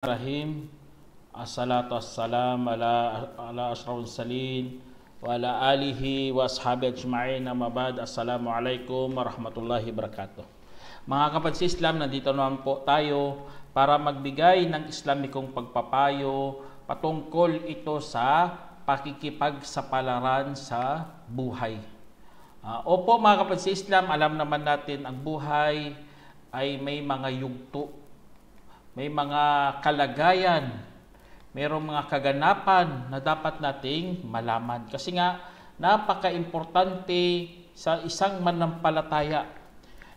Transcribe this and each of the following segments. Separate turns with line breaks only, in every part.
Rahim. Assalatu wassalam ala ashrafil salin wa ala alihi wa ashabi ajma'in. Amma ba'd. Assalamualaikum warahmatullahi wabarakatuh. Mga kapatid sa Islam, nandito naman po tayo para magbigay ng Islamikong pagpapayo patungkol ito sa pakikipagsapalaran sa buhay. Opo mga kapatid sa Islam, alam naman natin ang buhay ay may mga yugto. May mga kalagayan, mayroong mga kaganapan na dapat nating malaman. Kasi nga, napaka-importante sa isang manampalataya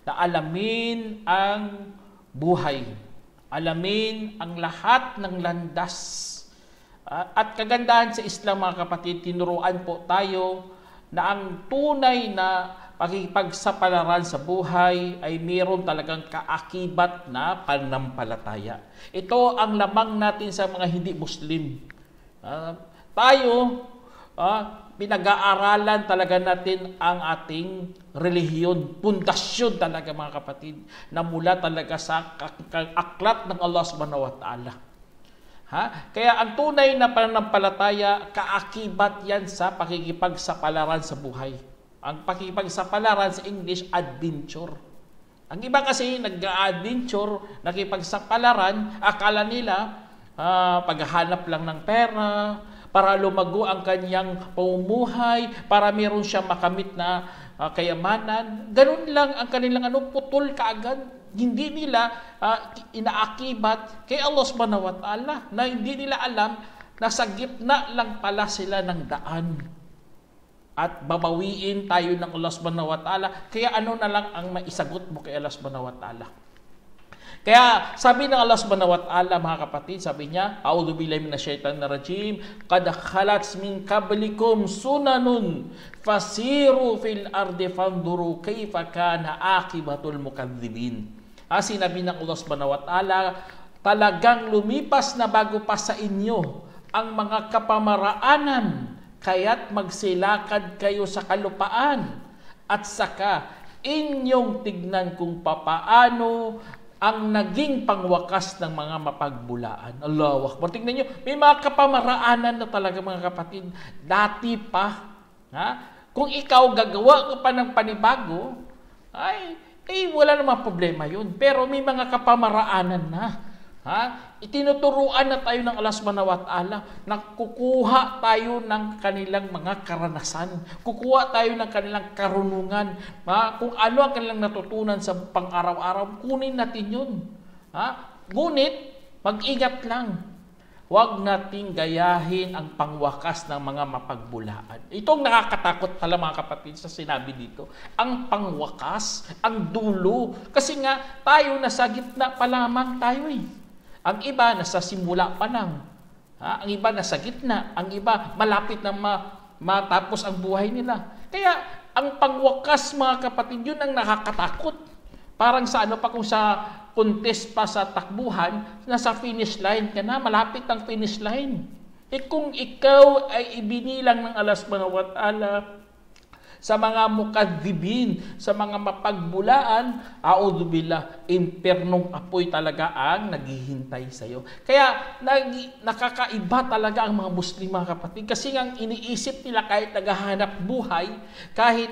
na alamin ang buhay, alamin ang lahat ng landas. At kagandahan sa Islam, mga kapatid, tinuruan po tayo na ang tunay na pakikipagsapalaran sa buhay ay mayroon talagang kaakibat na pananampalataya. Ito ang lamang natin sa mga hindi Muslim. Pinag-aaralan talaga natin ang ating relihiyon, pundasyon talaga mga kapatid, na mula talaga sa aklat ng Allah subhanahu wa ta'ala. Kaya ang tunay na pananampalataya, kaakibat yan sa pakikipagsapalaran sa buhay. Ang pakikipagsapalaran sa English, adventure. Ang iba kasi nag-adventure, nakipagsapalaran, akala nila paghahanap lang ng pera, para lumago ang kanyang pamumuhay, para meron siyang makamit na kayamanan. Ganun lang ang kanilang putol kaagad. Hindi nila inaakibat kay Allah subhanahu wa ta'ala, na hindi nila alam na sa gitna lang pala sila ng daan. At babawiin tayo ng Allah subhanahu wa ta'ala. Kaya ano na lang ang maisagot mo kay Allah subhanahu wa ta'ala. Kaya sabi ng Allah subhanahu wa ta'ala, mga kapatid, sabi niya, A'udhu billahi minasyaitanir rajim, Qad khalat min qablikum sunanun fasiru fil ardi fanduru kayfa kana aqibatul mukadzibin. Sinabi ng Allah subhanahu wa ta'ala, talagang lumipas na bago pa sa inyo ang mga kapamaraanan, kaya't magsilakad kayo sa kalupaan at saka inyong tignan kung papaano ang naging pangwakas ng mga mapagbulaan. Allahu Akbar. Tingnan nyo, may mga kapamaraanan na talaga mga kapatid. Dati pa, kung ikaw gagawa ka pa ng panibago, wala namang problema yun. Pero may mga kapamaraanan na. Itinuturuan na tayo ng Allah subhanahu wa ta'ala na kukuha tayo ng kanilang mga karanasan, kukuha tayo ng kanilang karunungan, kung ano ang kanilang natutunan sa pang-araw-araw, kunin natin yun. Ngunit, mag-ingat lang. Huwag nating gayahin ang pangwakas ng mga mapagbulaan. Itong nakakatakot pala mga kapatid sa sinabi dito. Ang pangwakas, ang dulo. Kasi nga, tayo nasa gitna pa lamang tayo Ang iba nasa simula pa lang. Ang iba nasa gitna. Ang iba malapit na matapos ang buhay nila. Kaya ang pangwakas mga kapatid, yun ang nakakatakot. Parang sa kung sa contest pa sa takbuhan, nasa finish line ka na, malapit ang finish line. Kung ikaw ay ibinilang ng Allah subhanahu wa ta'ala sa mga mukadzibin, sa mga mapagbulaan, a'udhu billah, impernong apoy talaga ang naghihintay sa iyo. Kaya nakakaiba talaga ang mga Muslim, mga kapatid. Kasi ang iniisip nila kahit naghahanap buhay, kahit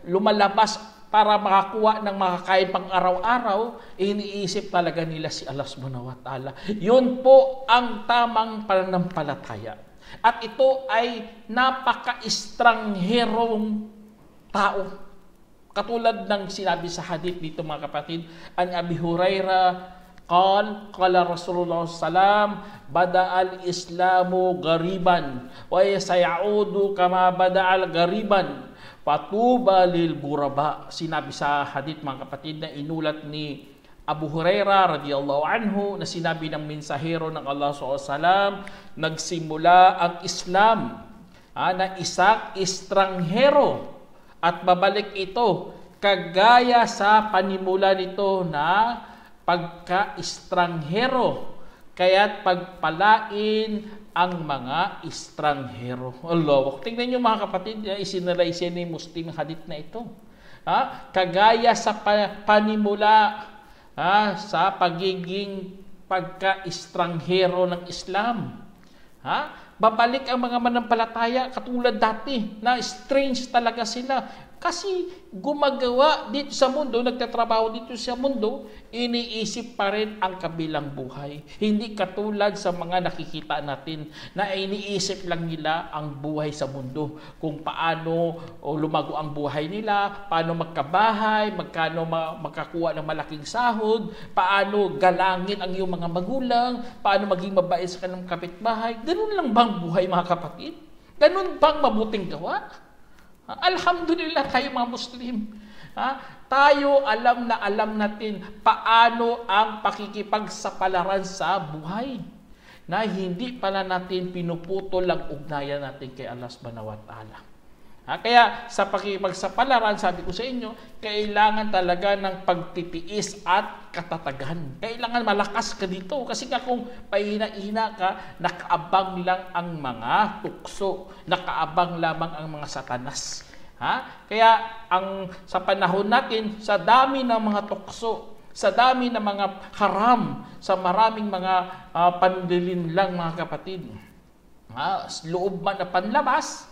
lumalabas para makakuha ng makakain pang araw-araw, iniisip talaga nila si Allah subhanahu wa ta'ala. Yun po ang tamang pananampalataya. At ito ay napaka-estrangherong tao. Katulad ng sinabi sa hadith dito mga kapatid, an Abi Hurairah, qala Rasulullah sallam, bada'al islamu gariban, wa sayaudu kama bada'al gariban, patuba lil ghuraba. Sinabi sa hadith mga kapatid na inulat ni Abu Hurairah radhiyallahu anhu, na sinabi ng mensahero ng Allah SAW, nagsimula ang Islam na isang estranghero at babalik ito kagaya sa panimula nito na pagka-estranghero, kaya't pagpalain ang mga estranghero. Allah, tingnan nyo mga kapatid, isinalaysay ni Muslim hadith na ito. Kagaya sa panimula sa pagiging pagka-estranghero ng Islam. Babalik ang mga manampalataya katulad dati na strange talaga sila. Kasi gumagawa dito sa mundo, nagtatrabaho dito sa mundo, iniisip pa rin ang kabilang buhay. Hindi katulad sa mga nakikita natin na iniisip lang nila ang buhay sa mundo. Kung paano lumago ang buhay nila, paano magkabahay, magkano makakuha ng malaking sahod, paano galangin ang iyong mga magulang, paano maging mabait sa kanilang kapitbahay. Ganun lang bang buhay, mga kapatid? Ganun bang mabuting gawa? Alhamdulillah tayo mga Muslim. Tayo alam natin paano ang pakikipagsapalaran sa buhay na hindi pala natin pinuputol ang ugnayan natin kay Allah subhanahu wa ta'ala. Kaya sa pakikipagsapalaran, sabi ko sa inyo, kailangan talaga ng pagtitiis at katatagan. Kailangan malakas ka dito. Kasi nga kung pahina-hina ka, nakaabang lang ang mga tukso. Nakaabang lamang ang mga satanas. Kaya sa panahon natin, sa dami ng mga tukso, sa dami ng mga haram, sa maraming mga pandilin lang, mga kapatid, loob man na panlabas,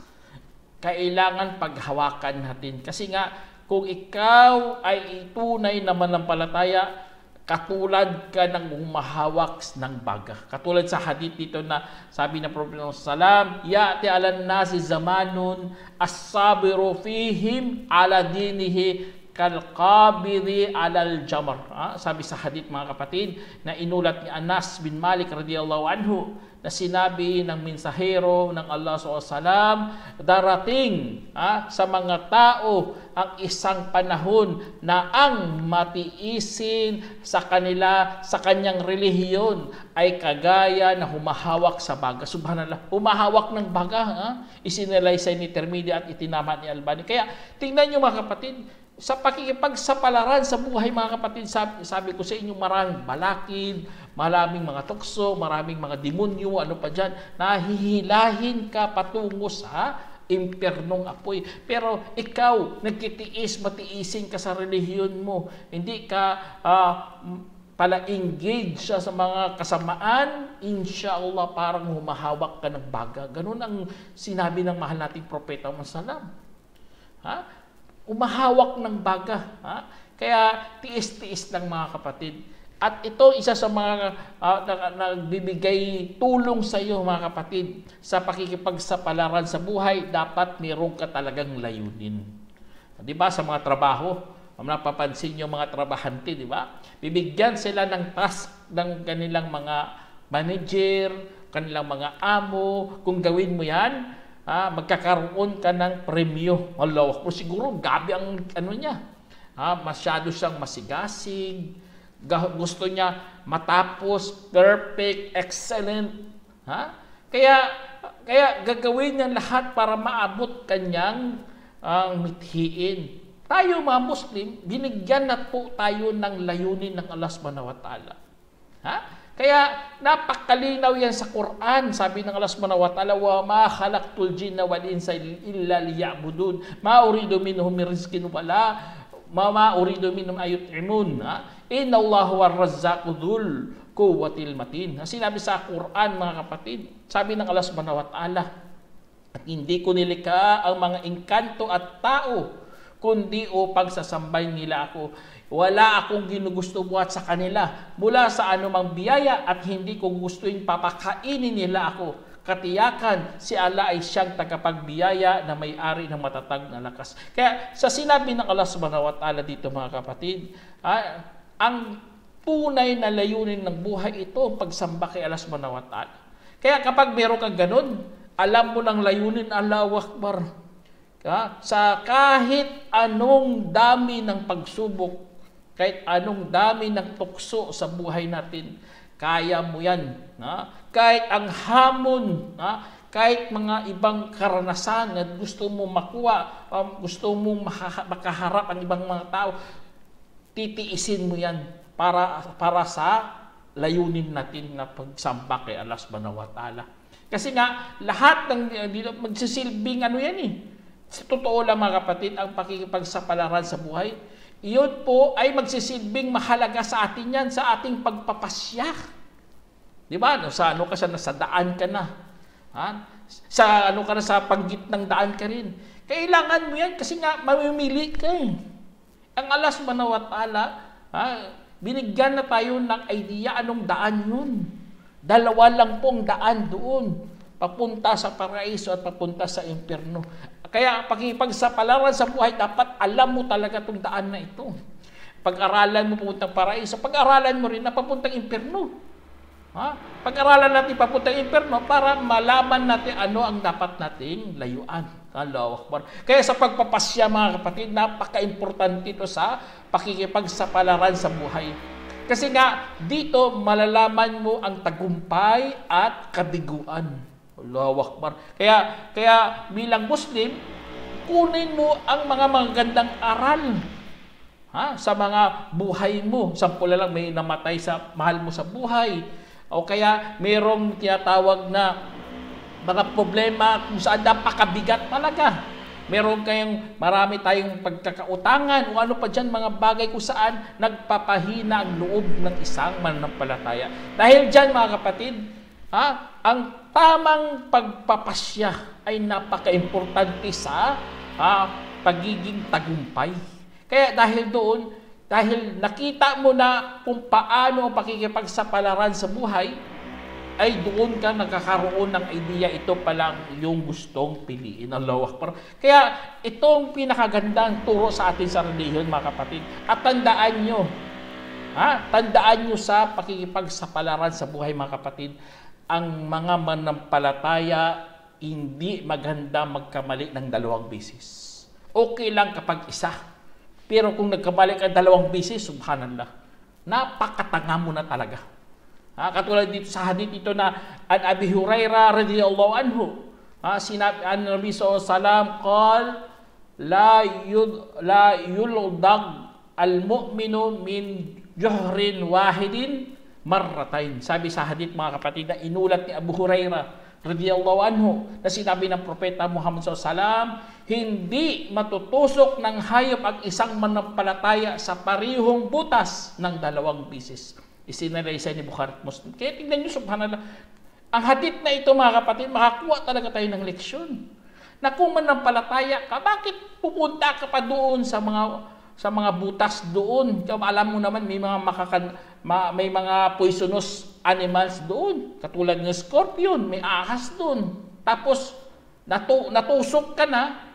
kailangan paghawakan natin. Kasi nga, kung ikaw ay tunay na manampalataya, katulad ka ng umahawak ng baga. Katulad sa hadith dito na sabi ng Prophet sallam, ya'ti alan nasi zamanun as-sabiru fihim ala dinihi kalqabidi alal jamar. Sabi sa hadith, mga kapatid, na inulat ni Anas bin Malik radiyallahu anhu, na sinabi ng mensahero ng Allah SAW, darating sa mga tao ang isang panahon na ang matiisin sa kanila, sa kanyang relihiyon, ay kagaya na humahawak sa baga. Subhanallah, humahawak ng baga. Isinalaysay ni Tirmidhi at itinama ni Albani. Kaya tingnan nyo, mga kapatid, sa pakikipagsapalaran sa buhay, mga kapatid, sabi ko sa inyo, maraming balakid, maraming mga tukso, maraming mga demonyo, ano pa dyan, nahihilahin ka patungo sa impernong apoy. Pero ikaw, matiisin ka sa relihiyon mo, hindi ka pala engage sa mga kasamaan, inshallah parang humahawak ka ng baga. Ganun ang sinabi ng mahal nating propeta Muhammad. Umahawak ng baga. Kaya tiis-tiis lang, mga kapatid. At ito isa sa mga nagbibigay tulong sa iyo, mga kapatid, sa pakikipagsapalaran sa buhay. Dapat meron ka talagang layunin. Di ba, sa mga trabaho, napapansin yung mga trabahante, di ba? Bibigyan sila ng task ng kanilang mga manager, kanilang mga amo. Kung gawin mo yan, magkakaroon ka ng premyo. Allah, siguro gabi ang niya. Masyado siyang masigasig. Gusto niya matapos perfect, excellent. Kaya gagawin niya lahat para maabot kanyang mithiin. Tayo, mga Muslim, binigyan na po tayo ng layunin ng Allah subhanahu wa ta'ala. Kaya napakalinaw yan sa Quran. Sabi ng Allah subhanahu wa ta'ala, wa ma khalaqtul jinna wal insa illa liya'budun ma uridu minhum min rizqin wala ma uridu minhum ayut'imun. Inna Allahu war-razzaqu dzul quwwatil matin. Sinabi sa Quran, mga kapatid, sabi ng Allah subhanahu wa ta'ala, at hindi ko nilikha ang mga engkanto at tao kundi upang sasambay nila ako. Wala akong ginugusto buhat sa kanila mula sa anumang biyaya at hindi ko gustuin papakainin nila ako. Katiyakan, si Allah ay siyang tagapagbiyaya na may-ari ng matatag na lakas. Kaya sa sinabi ng Allah subhanahu wa ta'ala dito, mga kapatid, ang tunay na layunin ng buhay ito ang pagsamba kay Allah subhanahu wa ta'ala. Kaya kapag meron kang ganun, alam mo ng layunin, Allahu Akbar. Sa kahit anong dami ng pagsubok, kahit anong dami ng tukso sa buhay natin, kaya mo yan. Kahit ang hamon, kahit mga ibang karanasan na gusto mo makuha, gusto mo makaharap ang ibang mga tao, titiisin mo yan para sa layunin natin na pagsamba kay Allah subhanahu wa ta'ala. Kasi nga, lahat ng magsisilbing yan eh. Sa totoo lang, mga kapatid, ang pakikipagsapalaran sa buhay, iyon po ay magsisilbing mahalaga sa atin yan, sa ating pagpapasya. Di ba? Sa ano ka sa nasa daan ka na. Ha? Sa ano ka na sa panggitnang daan ka rin. Kailangan mo yan kasi nga mamimili ka eh. Ang Allah subhanahu wa ta'ala, binigyan na tayo ng idea anong daan yun. Dalawa lang pong daan doon. Papunta sa paraiso at papunta sa impyerno. Kaya pakipagsapalaran sa buhay, dapat alam mo talaga itong daan na ito. Pag-aralan mo papuntang paraiso, pag-aralan mo rin na papuntang impyerno. Pag-aralan natin papuntang impyerno para malaman natin ano ang dapat nating layuan. Allahu Akbar. Kaya sa pagpapasya mga kapatid, napaka-importante ito sa pakikipagsapalaran sa buhay. Kasi nga, dito malalaman mo ang tagumpay at kabiguan. Allahu Akbar. Kaya bilang Muslim, kunin mo ang mga magagandang aral sa mga buhay mo. Sampula lang may namatay sa mahal mo sa buhay. O kaya mayroong tinatawag na mga problema kung saan napakabigat talaga. Meron marami tayong pagkakautangan o ano pa dyan, mga bagay kung saan nagpapahina ang loob ng isang mananampalataya. Dahil dyan mga kapatid, ang tamang pagpapasya ay napaka-importante sa pagiging tagumpay. Kaya dahil doon, dahil nakita mo na kung paano ang pakikipagsapalaran sa buhay, ay doon ka nagkakaroon ng idea, ito palang yung gustong piliin. Allahu Akbar. Kaya itong pinakagandang turo sa atin sa relihiyon mga kapatid. At tandaan nyo sa pakikipagsapalaran sa buhay mga kapatid, ang mga manampalataya hindi maganda magkamali ng 2 beses. Okay lang kapag isa. Pero kung nagkamali ka 2 beses, subhanallah, napakatanga mo na talaga. Katulad dito sa hadith ito na an Abi Hurairah radhiyallahu anhu, sinabi an Nabi sallallahu qal la yuldag al-mu'minu min juhrin wahidin marratain. Sabi sa hadith mga kapatid na inulat ni Abu Hurairah radhiyallahu anhu na sinabi ng propeta Muhammad sallallahu alaihi wasallam, hindi matutusok ng hayop ang isang manampalataya sa parihong butas ng 2 beses. Isinalaysay ni Bukhari at Muslim. Kaya tingnan nyo, subhanallah, ang hadith na ito mga kapatid, makakuha talaga tayo ng leksyon. Na kung manampalataya ka, bakit pupunta ka pa doon sa mga butas doon? Alam mo naman may may mga poisonous animals doon, katulad ng scorpion, may ahas doon. Tapos natusok ka na,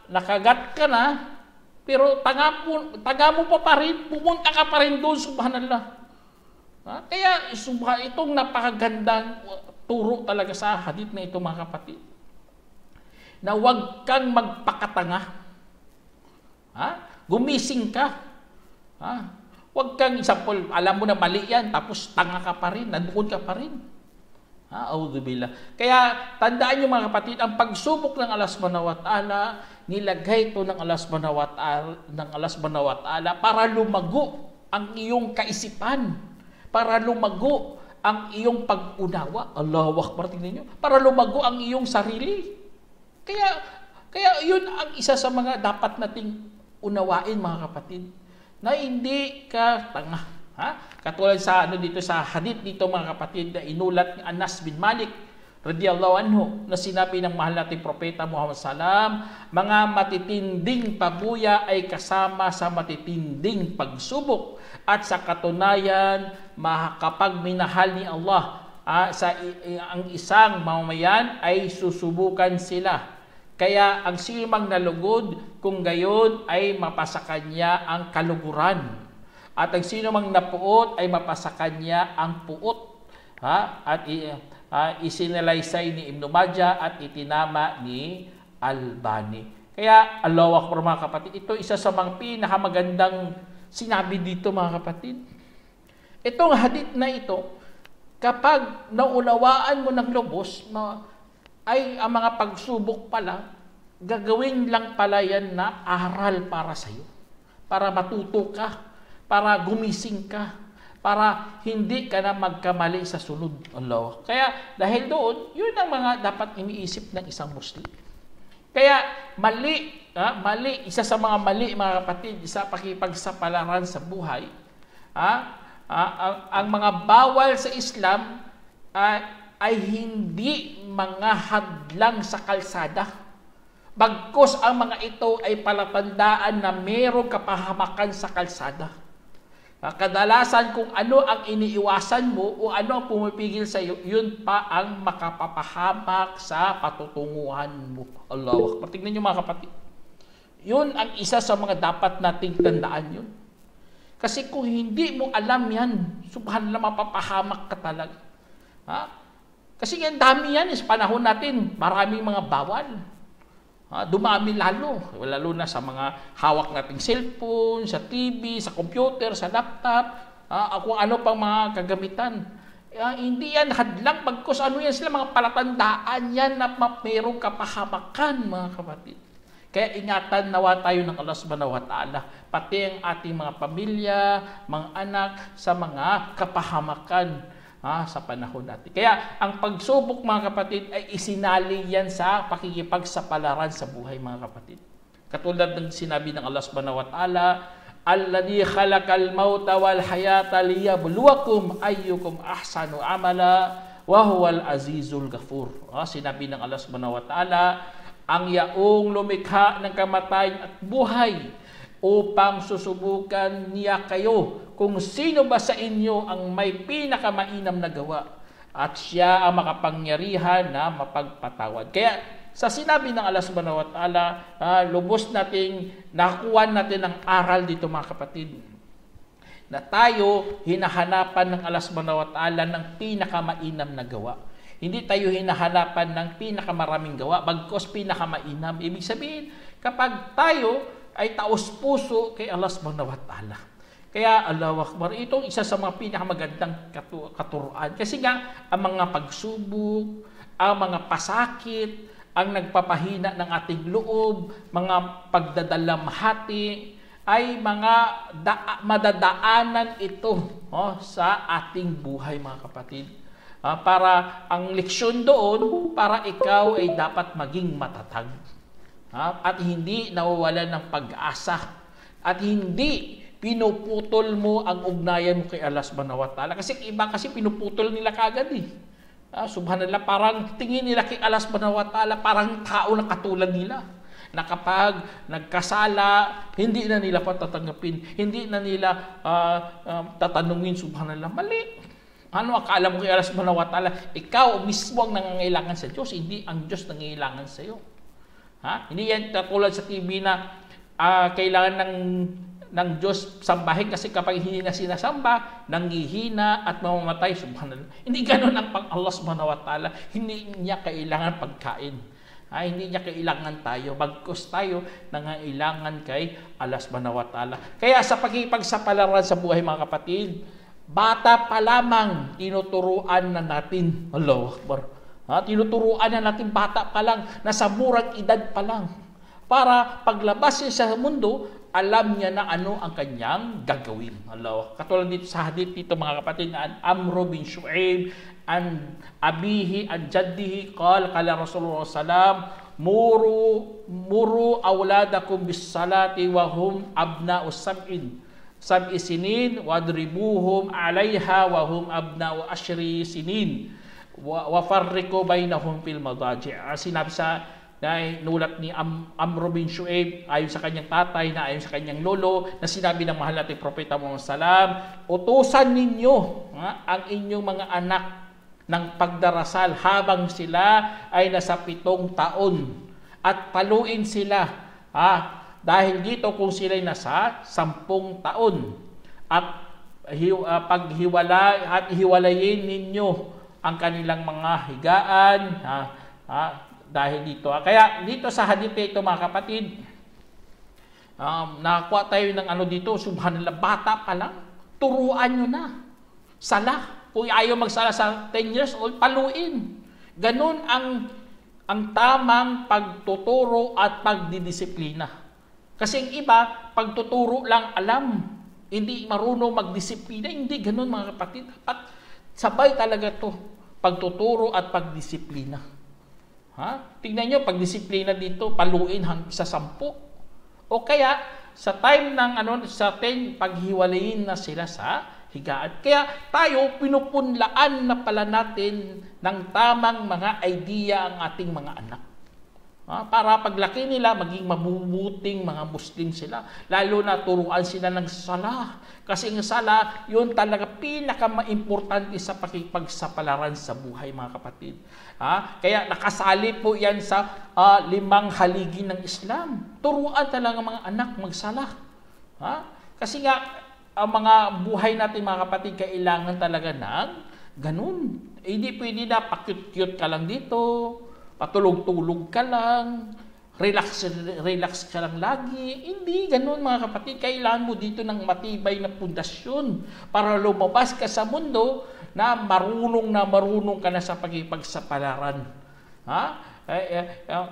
nakagat ka na, pero taga mo pa rin, pumunta ka pa rin doon, subhanallah. Kaya itong napakagandang turo talaga sa hadith na ito mga kapatid, na huwag kang magpakatanga. Gumising ka. Huwag kang, example, alam mo na mali yan, tapos tanga ka pa rin, nandoon ka pa rin. A'udzubillah. Kaya tandaan niyo mga kapatid, ang pagsubok ng Allah subhanahu wa ta'ala, nilagay ito ng Allah subhanahu wa ta'ala para lumago ang iyong kaisipan, para lumago ang iyong pag-unawa. Allahu Akbar, tingnan niyo. Para lumago ang iyong sarili. Kaya yun ang isa sa mga dapat nating unawain mga kapatid, na hindi ka tanga. Katulad sa dito sa hadith dito mga kapatid na inulat ni Anas bin Malik radhiyallahu anhu na sinabi ng mahal nating propeta Muhammad sallam, mga matitinding pabuya ay kasama sa matitinding pagsubok, at sa katunayan kapag minahal ni Allah ang isang mamamayan ay susubukan sila. Kaya ang sinumang nalugod kung gayon ay mapasa kanya ang kaluguran. At ang sino mang napuot ay mapasa kanya ang puot. At isinalaysay ni Ibn Majah at itinama ni Albani. Kaya, Allahu Akbar mga kapatid, ito isa sa mga pinakamagandang sinabi dito mga kapatid. Itong hadith na ito, kapag naunawaan mo ng lubos, ay ang mga pagsubok pala, gagawin lang pala yan na aral para sa iyo. Para matuto ka, para gumising ka, para hindi ka na magkamali sa sunod. Allah. Kaya dahil doon, yun ang mga dapat iniisip ng isang Muslim. Kaya mali, isa sa mga mali mga kapatid, sa pakipagsapalaran sa buhay, ang mga bawal sa Islam ay hindi mga hadlang sa kalsada. Bagkus ang mga ito ay palatandaan na mayroong kapahamakan sa kalsada. Kadalasan kung ano ang iniiwasan mo o ano ang pumipigil sa iyo, yun pa ang makapapahamak sa patutunguhan mo. Allahu Akbar. Tingnan niyo mga kapatid. Yun ang isa sa mga dapat nating tandaan yun. Kasi kung hindi mo alam yan, subhanallah, mapapahamak ka talaga. Kasi yan, dami yan. Sa panahon natin, maraming mga bawal. Dumami lalo na sa mga hawak nating cellphone, sa TV, sa computer, sa laptop, kung ano pang mga kagamitan. Hindi yan hadlang, bagkus ano yan sila, mga palatandaan yan na mayroong kapahamakan, mga kapatid. Kaya ingatan nawa tayo ng Allah Subhanahu wa Ta'ala, pati ang ating mga pamilya, mga anak, sa mga kapahamakan sa panahon natin. Kaya ang pagsubok, mga kapatid, ay isinali yan sa pakikipagsapalaran sa buhay, mga kapatid. Katulad ng sinabi ng Allah Subhanahu wa Ta'ala, alladhi khalaqal mauta wal hayata liyabluwakum ayyukum ahsanu amala wa huwal azizul ghafur. Sinabi ng Allah Subhanahu wa Ta'ala, ang yaong lumikha ng kamatayan at buhay upang susubukan niya kayo kung sino ba sa inyo ang may pinakamainam na gawa, at siya ang makapangyarihan na mapagpatawad. Kaya sa sinabi ng Allah Subhanahu wa Ta'ala, lubos nating nakuha natin ang aral dito, mga kapatid, na tayo hinahanapan ng Allah Subhanahu wa Ta'ala ng pinakamainam na gawa. Hindi tayo hinahanapan ng pinakamaraming gawa, bagkus pinakamainam. Ibig sabihin, kapag tayo ay taos-puso kay Allah Subhanahu wa Ta'ala. Kaya Allahu Akbar, itong isa sa mga pinakamagandang katuruan. Kasi nga, ang mga pagsubok, ang mga pasakit, ang nagpapahina ng ating loob, mga pagdadalamhati, ay mga madadaanan ito sa ating buhay, mga kapatid. Para ang leksyon doon, para ikaw ay dapat maging matatag. At hindi nawawalan ng pag-asa. At hindi pinuputol mo ang ugnayan mo kay Allah Subhanahu wa Ta'ala. Kasi iba kasi pinuputol nila kagad eh. Subhanallah, parang tingin nila kay Allah Subhanahu wa Ta'ala parang tao na katulad nila. Na kapag nagkasala, hindi na nila patatanggapin. Hindi na nila tatanungin, subhanallah, mali. Ano akala mo kay Allah Subhanahu wa Ta'ala? Ikaw mismo ang nangangailangan sa Diyos, hindi ang Diyos nangangailangan sa iyo. Hindi yan katulad sa TV na kailangan ng Diyos sambahin kasi kapag hindi na sinasamba, nanghihina at mamamatay, subhanallah. Hindi ganoon ang Allah Subhanahu wa Ta'ala. Hindi niya kailangan pagkain. Hindi niya kailangan tayo. Bagkus tayo nangangailangan kay Allah Subhanahu wa Ta'ala. Kaya sa pakikipagsapalaran sa buhay, mga kapatid, bata pa lamang tinuturuan na natin. Allahu Akbar. Tinuturuan na natin bata pa lang, nasa murang edad pa lang. Para paglabas niya sa mundo, alam niya na ano ang kanyang gagawin. Allah. Katulad dito sa hadith dito, mga kapatid, na Amr bin Shu'aib an abihi an jaddihi qala Rasulullah sallam muru awladakum bis salati wa hum abna'us sab'i sinin wadribuhum 'alayha wa hum abna'u 10 sinin wa farriqu bainahum fil madaji'. Sinabi sa nulat ni Amr bin Shu'aib ayon sa kanyang tatay na ayon sa kanyang lolo, na sinabi ng mahal nating Propeta Muhammad sallam, utusan ninyo ang inyong mga anak ng pagdarasal habang sila ay nasa 7 taon at paluin sila dahil dito kung sila ay nasa 10 taon at hiwalayin ninyo ang kanilang mga higaan dahil dito. Kaya dito sa hadith ito, mga kapatid, nakakuha tayo ng dito, subhanallah, bata pa lang, turuan nyo na. Sala. Kung ayaw magsala sa 10 years old, paluin. Ganun ang tamang pagtuturo at pagdidisiplina. Kasi ang iba, pagtuturo lang alam, hindi marunong magdisiplina. Hindi ganun, mga kapatid. At sabay talaga to, pagtuturo at pagdisiplina. Tingnan nyo, pagdisiplina dito, paluin sa 10. O kaya, sa time ng sa 10, paghiwalayin na sila sa higaan. Kaya tayo, pinupunlaan na pala natin ng tamang mga idea ang ating mga anak. Para paglaki nila, maging mabubuting mga Muslim sila. Lalo na turuan sila ng sala. Kasi ang sala, yun talaga pinaka-importante sa pakipagsapalaran sa buhay, mga kapatid. Kaya nakasali po yan sa 5 haligi ng Islam. Turuan talaga mga anak magsala. Kasi nga, ang mga buhay natin, mga kapatid, kailangan talaga ng ganun. Hindi pwede na pa-cute-cute ka lang dito, patulog-tulog ka lang, relax ka lang lagi. Hindi ganun, mga kapatid. Kailangan mo dito ng matibay na pundasyon para lumabas ka sa mundo na marunong ka na sa pakipagsapalaran.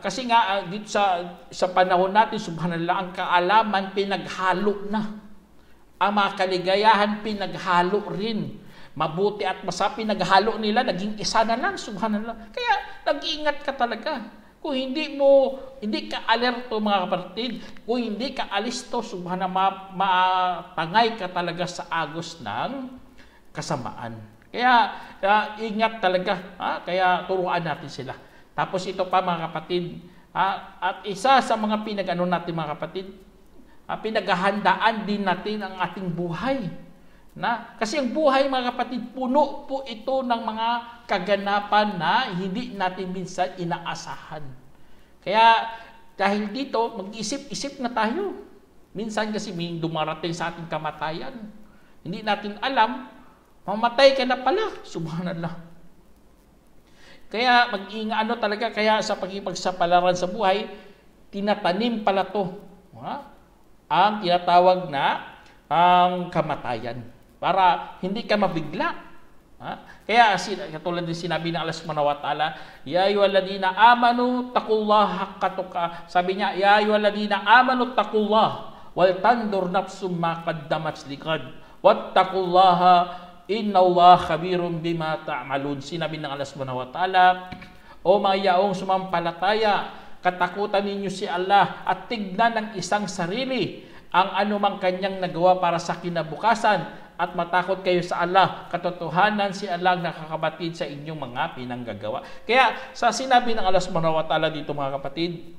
Kasi nga dito sa panahon natin, subhanallah, ang kaalaman pinaghalo na. Ang mga kaligayahan pinaghalo rin. Mabuti at masama pinaghalo nila, naging isa na lang, subhanallah. Kaya nag-iingat ka talaga. Kung hindi ka alerto, mga kapatid, kung hindi ka alisto, subhanallah, matangay ka talaga sa agos ng kasamaan. Kaya ingat talaga, kaya turuan natin sila. Tapos ito pa, mga kapatid, at isa sa mga pinag-ano natin, mga kapatid, pinaghahandaan din natin ang ating buhay. Kasi ang buhay, mga kapatid, puno po ito ng mga kaganapan na hindi natin minsan inaasahan. Kaya dahil dito, mag-isip-isip na tayo. Minsan kasi may dumarating sa ating kamatayan. Hindi natin alam, mamatay ka na pala. Subhanallah. Kaya talaga, kaya sa pakipagsapalaran sa buhay, tinatanim pala to. Ang tinatawag na ang kamatayan. Para hindi ka mabigla. Kaya katulad din sinabi ng Allah Subhanahu wa Ta'ala, ya ayyuhalladhina amanu taqullaha haqqa tuqatih. Sabi niya, ya ayyuhalladhina amanu taqullaha wal tandur nafsum ma qaddamat liqad wattaqullaha innallaha khabirum bima ta'malun. Sinabi ng Allah Subhanahu wa Ta'ala, o mga yaong sumampalataya, katakutan ninyo si Allah at tignan ng isang sarili ang anumang kanyang nagawa para sa kinabukasan at matakot kayo sa Allah. Katotohanan si Allah nakakabatid sa inyong mga pinanggagawa. Kaya sa sinabi ng Allah Subhanahu wa Ta'ala dito, mga kapatid,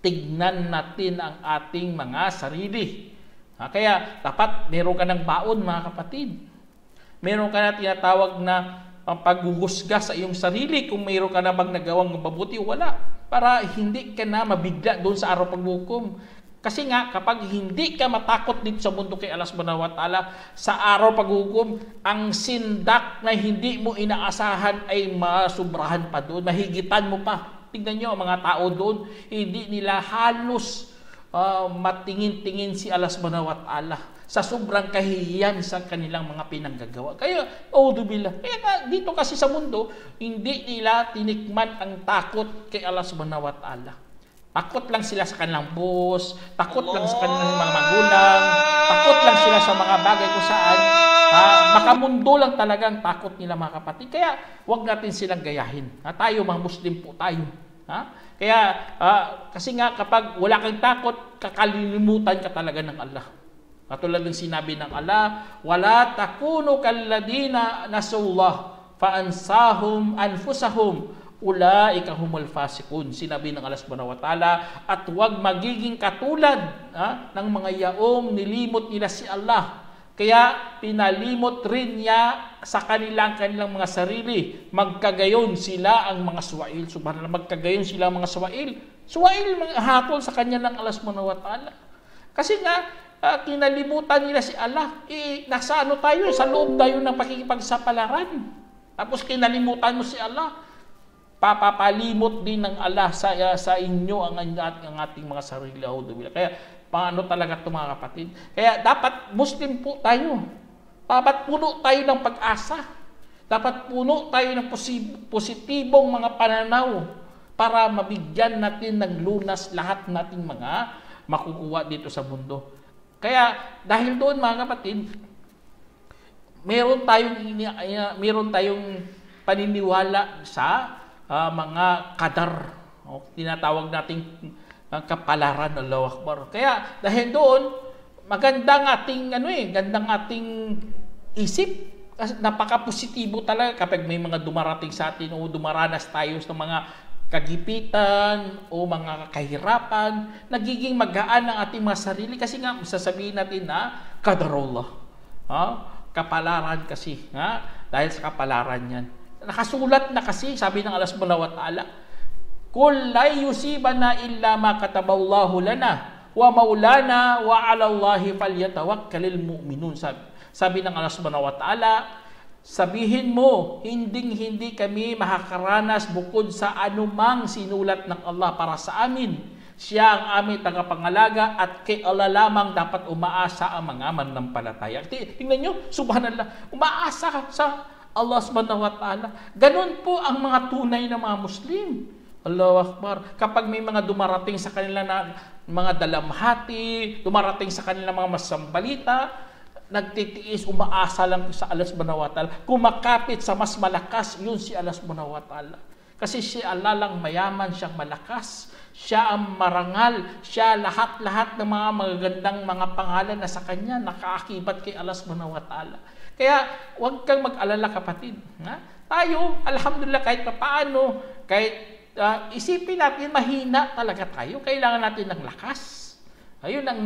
tignan natin ang ating mga sarili. Kaya dapat meron ka ng baon, mga kapatid. Meron ka na tinatawag na paghuhusga sa iyong sarili. Kung meron ka na bang nagawang mabuti, wala. Para hindi ka na mabigla doon sa araw paghukom. Kasi nga, kapag hindi ka matakot dito sa mundo kay Allah Subhanahu wa Ta'ala, sa araw paghukom, ang sindak na hindi mo inaasahan ay masubrahan pa doon, mahigitan mo pa. Tingnan nyo, ang mga tao doon, hindi nila halos matingin-tingin si Allah Subhanahu wa Ta'ala sa sobrang kahihiyan sa kanilang mga pinanggagawa. Kaya, audubillah. Kaya nga, dito kasi sa mundo, hindi nila tinikman ang takot kay Allah Subhanahu wa Ta'ala. Takot lang sila sa kanilang boss, takot lang sa kanilang mga magulang, takot lang sila sa mga bagay kung saan makamundo lang talagang takot nila, mga kapatid. Kaya wag natin silang gayahin. Tayo, mga Muslim po tayo. Kaya kasi nga kapag wala kang takot, kakalilimutan ka talaga ng Allah. Katulad ng sinabi ng Allah, wala takunu kalladina nasullah fa ansahum anfusahum ulaika humul fasiqun. Sinabi ng Allah Subhanahu wa Ta'ala, at huwag magiging katulad ng mga yaong nilimot nila si Allah. Kaya pinalimot rin niya sa kanilang mga sarili. Magkagayon sila ang mga suwail. Subhanallah, magkagayon sila ang mga suwail. Suwail hatol sa kanya ng Allah Subhanahu wa Ta'ala. Kasi nga, kinalimutan nila si Allah. Nasa tayo? Sa loob tayo ng pakikipagsapalaran. Tapos kinalimutan mo si Allah. Papapalimot din ng Allah sa inyo ang ating mga sarili. Kaya paano talaga ito, mga kapatid? Kaya dapat Muslim po tayo. Dapat puno tayo ng pag-asa. Dapat puno tayo ng positibong mga pananaw para mabigyan natin ng lunas lahat nating mga makukuha dito sa mundo. Kaya dahil doon, mga kapatid, meron tayong paniniwala sa mga kadar, tinatawag nating kapalaran, Allahu Akbar. Kaya dahil doon, magandang ating isip. Napaka-positibo talaga kapag may mga dumarating sa atin o dumaranas tayo ng mga kagipitan o mga kahirapan, nagiging magaan ang ating mga sarili kasi nga sasabihin natin na qadarullah. Kapalaran kasi, dahil sa kapalaran yan. Nakasulat na kasi, sabi ng Allah subhanahu wa ta'ala, "Kul la yusibana illa ma kataballahu lana wa maulana wa 'ala Allahi falyatawakkalul mu'minun." Sabi ng Allah subhanahu wa ta'ala, sabihin mo, hindi kami makakaranas bukod sa anumang sinulat ng Allah para sa amin. Siya ang aming tagapangalaga at kay Allah lamang dapat umaasa ang mga mananampalataya. Tingnan nyo, subhanallah, umaasa ka sa Allah subhanahu wa ta'ala. Ganun po ang mga tunay na mga Muslim. Allahu Akbar. Kapag may mga dumarating sa kanila na mga dalamhati, dumarating sa kanila mga masambalita, nagtitiis, umaasa lang sa Allah subhanahu wa ta'ala. Kumakapit sa mas malakas, yun si Allah subhanahu wa ta'ala. Kasi si Allah lang mayaman, siyang malakas. Siya ang marangal. Siya lahat-lahat ng mga magagandang mga pangalan na sa kanya nakaakibat kay Allah subhanahu wa ta'ala. Kaya huwag kang mag-alala kapatid. Tayo, alhamdulillah, kahit paano, kahit isipin natin, mahina talaga tayo. Kailangan natin ng lakas. Ayun ang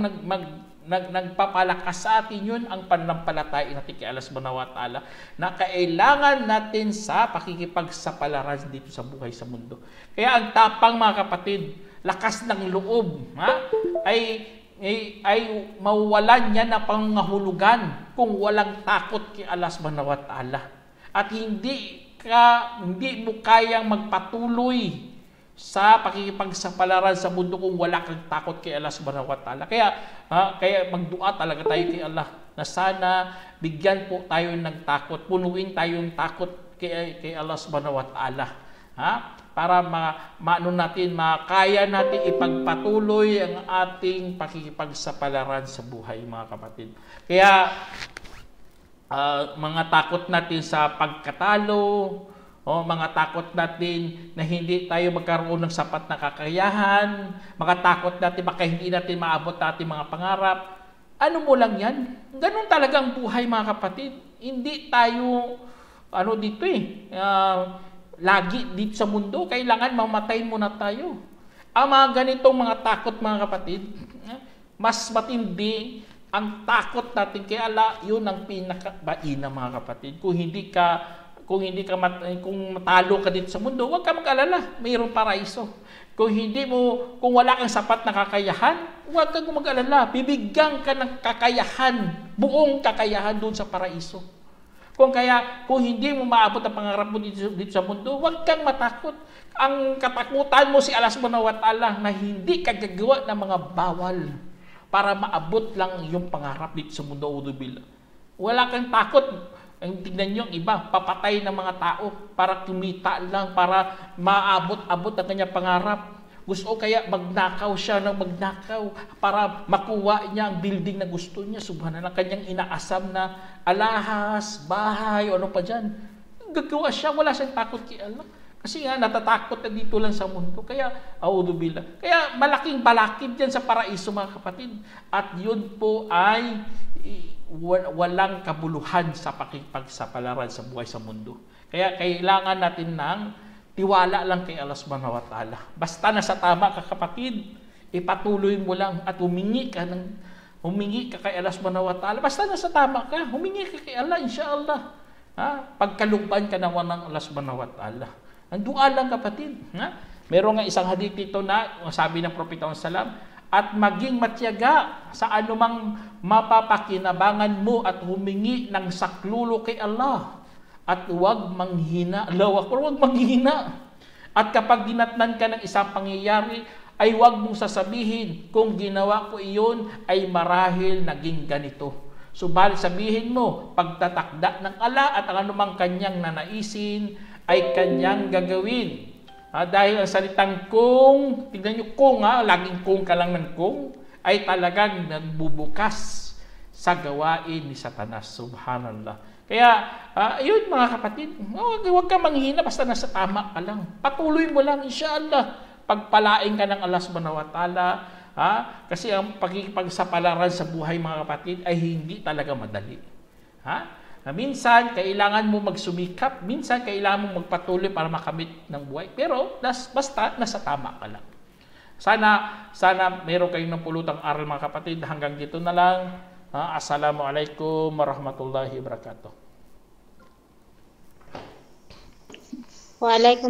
nagpapalakas sa atin, yun ang pananampalataya natin kay Allah subhanahu wa ta'ala na kailangan natin sa pakikipagsapalaran dito sa buhay sa mundo. Kaya ang tapang mga kapatid, lakas ng loob, ay mawawalan niya na pangahulugan kung walang takot kay Allah subhanahu wa ta'ala. At hindi mo kayang magpatuloy sa pakikipagsapalaran sa mundo kung wala kang takot kay Allah subhanahu wa ta'ala. Kaya magdua talaga tayo kay Allah na sana bigyan po tayo ng takot, punuin tayong takot kay Allah subhanahu wa ta'ala. Para makaya natin ipagpatuloy ang ating pakikipagsapalaran sa buhay, mga kapatid. Kaya mga takot natin sa pagkatalo, mga takot natin na hindi tayo magkaroon ng sapat na kakayahan, mga takot natin baka hindi natin maabot ang ating mga pangarap. Ano mo lang yan? Ganun talaga ang buhay, mga kapatid. Hindi tayo, lagi dito sa mundo, kailangan mamatay muna tayo. Ang mga ganitong mga takot, mga kapatid, mas matindi ang takot natin kay Allah, yun ang pinakabaina, mga kapatid. Kung matalo ka dito sa mundo, huwag ka mag-alala, mayroong paraiso. Kung wala kang sapat na kakayahan, huwag kang mag-alala, bibigyan ka ng kakayahan, buong kakayahan doon sa paraiso. Kung hindi mo maabot ang pangarap mo dito sa mundo, huwag kang matakot. Ang katakutan mo si Allah subhanahu wa ta'ala na hindi ka gagawa ng mga bawal para maabot lang yung pangarap dito sa mundo. Wala kang takot. Ang tignan nyo, iba, papatay ng mga tao para kumita lang, para maabot-abot ang kanyang pangarap. Gusto kaya magnakaw siya ng magnakaw para makuha niya ang building na gusto niya. Subhanallah, kanyang inaasam na alahas, bahay, o ano pa dyan. Gagawa siya, wala siyang takot kay Allah. Kasi nga, natatakot na dito lang sa mundo. Kaya, a'udzubillah. Kaya, malaking balakid yan sa paraiso, mga kapatid. At yun po ay walang kabuluhan sa pakikipagsapalaran sa buhay sa mundo. Kaya, kailangan natin ng tiwala lang kay Allah subhanahu wa ta'ala. Basta nasa tama ka, kapatid, ipatuloy mo lang at humingi ka kay Allah subhanahu wa ta'ala. Basta nasa tama ka, humingi ka kay Allah, insyaAllah. Pagkalugban ka naman ng Allah subhanahu wa ta'ala. Ang dua lang, kapatid. Meron nga isang hadith dito na sabi ng Propeta sallam, at maging matyaga sa anumang mapapakinabangan mo at humingi ng saklulo kay Allah. At huwag manghina. Huwag manghina. At kapag dinatnan ka ng isang pangyayari, ay huwag mong sasabihin, kung ginawa ko iyon, ay marahil naging ganito. Subalit sabihin mo, pagtatakda ng Allah at ang anumang kanyang nanaisin, ay kanyang gagawin. Dahil ang salitang kung, tignan nyo kung, laging kung ka lang ng kung, ay talagang nagbubukas sa gawain ni Satanas. Subhanallah. Kaya, yun mga kapatid, huwag ka manghina basta nasa tama ka lang. Patuloy mo lang, insyaAllah. Pagpalain ka ng Allah subhanahu wa ta'ala. Kasi ang pakikipagsapalaran sa buhay, mga kapatid, ay hindi talaga madali. Minsan, kailangan mo magsumikap. Minsan, kailangan mo magpatuloy para makamit ng buhay. Pero, basta nasa tama ka lang. Sana meron kayong napulutang aral mga kapatid. Hanggang dito na lang. Assalamualaikum warahmatullahi wabarakatuh.
Waalaikumsalam.